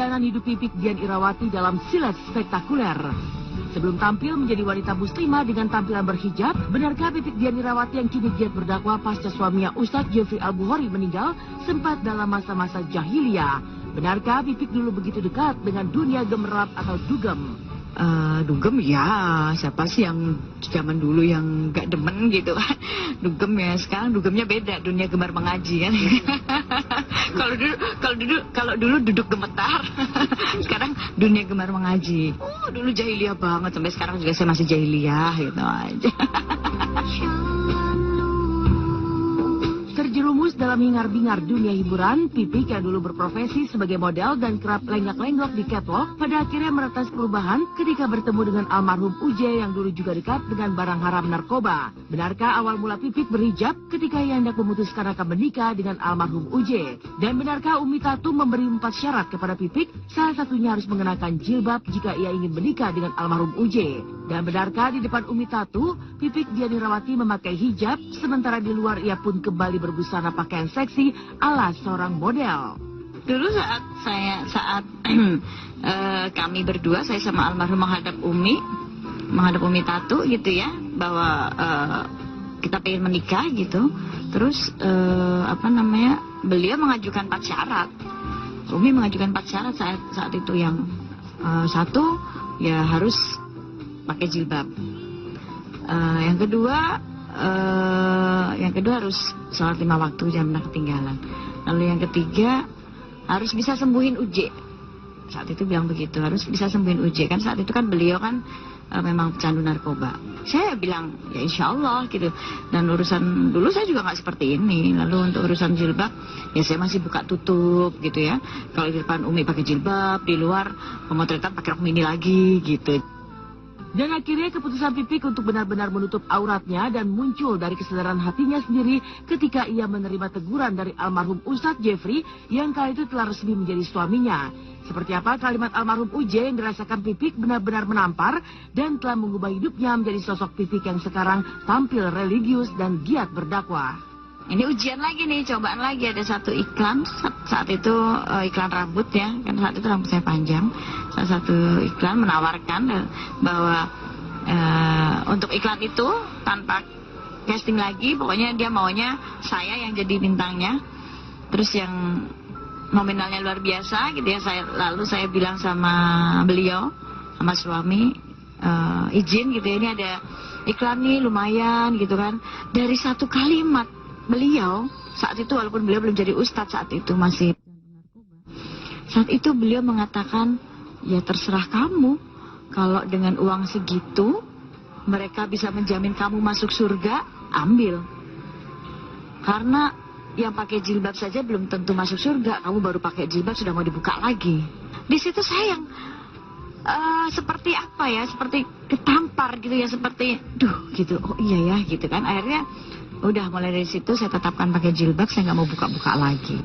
perjalanan hidup Pipik Dian Irawati dalam silet spektakuler. Sebelum tampil menjadi wanita muslimah dengan tampilan berhijab, benarkah Pipik Dian Irawati yang kini giat berdakwah pasca suaminya Ustadz Jeffrey Al-Bukhari meninggal sempat dalam masa-masa jahiliyah? Benarkah Pipik dulu begitu dekat dengan dunia gemerlap atau dugem? Dugem ya, siapa sih yang zaman dulu yang gak demen gitu kan. Dugem ya, sekarang dugemnya beda, dunia gemar mengaji kan. Kalau dulu duduk gemetar. Sekarang dunia gemar mengaji. Oh, dulu jahiliyah banget, sampai sekarang juga saya masih jahiliyah gitu aja. Terjerumus dalam hingar-bingar dunia hiburan, Pipik yang dulu berprofesi sebagai model dan kerap lenggak-lenggok di catwalk, pada akhirnya meretas perubahan ketika bertemu dengan almarhum Uje yang dulu juga dekat dengan barang haram narkoba. Benarkah awal mula Pipik berhijab ketika ia hendak memutuskan akan menikah dengan almarhum Uje? Dan benarkah Umi Tatu memberi 4 syarat kepada Pipik, salah satunya harus mengenakan jilbab jika ia ingin menikah dengan almarhum Uje? Dan benarkah di depan Umi Tatu, Pipik Dian Irawati memakai hijab, sementara di luar ia pun kembali berbusana pakaian seksi ala seorang model? Dulu saat kami berdua, saya sama almarhum menghadap Umi Tatu gitu ya, bahwa kita pengen menikah gitu. Terus beliau mengajukan 4 syarat. Umi mengajukan 4 syarat saat itu, yang satu ya harus pakai jilbab. Yang kedua harus sholat 5 waktu, jangan pernah ketinggalan. Lalu yang ketiga harus bisa sembuhin Uje. Saat itu bilang begitu, harus bisa sembuhin Uje, kan saat itu kan beliau kan memang pecandu narkoba. Saya bilang ya insya Allah gitu. Dan urusan dulu saya juga nggak seperti ini. Lalu untuk urusan jilbab ya saya masih buka tutup gitu ya. Kalau di depan Umi pakai jilbab, di luar pemotretan pakai rok mini lagi gitu. Dan akhirnya keputusan Pipik untuk benar-benar menutup auratnya dan muncul dari kesadaran hatinya sendiri ketika ia menerima teguran dari almarhum Ustadz Jeffrey yang kali itu telah resmi menjadi suaminya. Seperti apa kalimat almarhum Uje yang dirasakan Pipik benar-benar menampar dan telah mengubah hidupnya menjadi sosok Pipik yang sekarang tampil religius dan giat berdakwah. Ini ujian lagi nih, cobaan lagi. Ada satu iklan, saat itu iklan rambut ya, kan saat itu rambut saya panjang. Salah satu iklan menawarkan bahwa untuk iklan itu tanpa casting lagi, pokoknya dia maunya saya yang jadi bintangnya. Terus yang nominalnya luar biasa gitu ya. Lalu saya bilang sama beliau, sama suami, izin gitu ya, ini ada iklan nih lumayan gitu kan. Dari satu kalimat beliau saat itu, walaupun beliau belum jadi ustadz saat itu, masih saat itu beliau mengatakan, ya terserah kamu, kalau dengan uang segitu mereka bisa menjamin kamu masuk surga, ambil. Karena yang pakai jilbab saja belum tentu masuk surga, kamu baru pakai jilbab sudah mau dibuka lagi. Di situ saya yang seperti apa ya, seperti ketampar gitu ya, seperti duh gitu, oh iya ya gitu kan. Akhirnya udah mulai dari situ saya tetapkan pakai jilbab, saya nggak mau buka-buka lagi.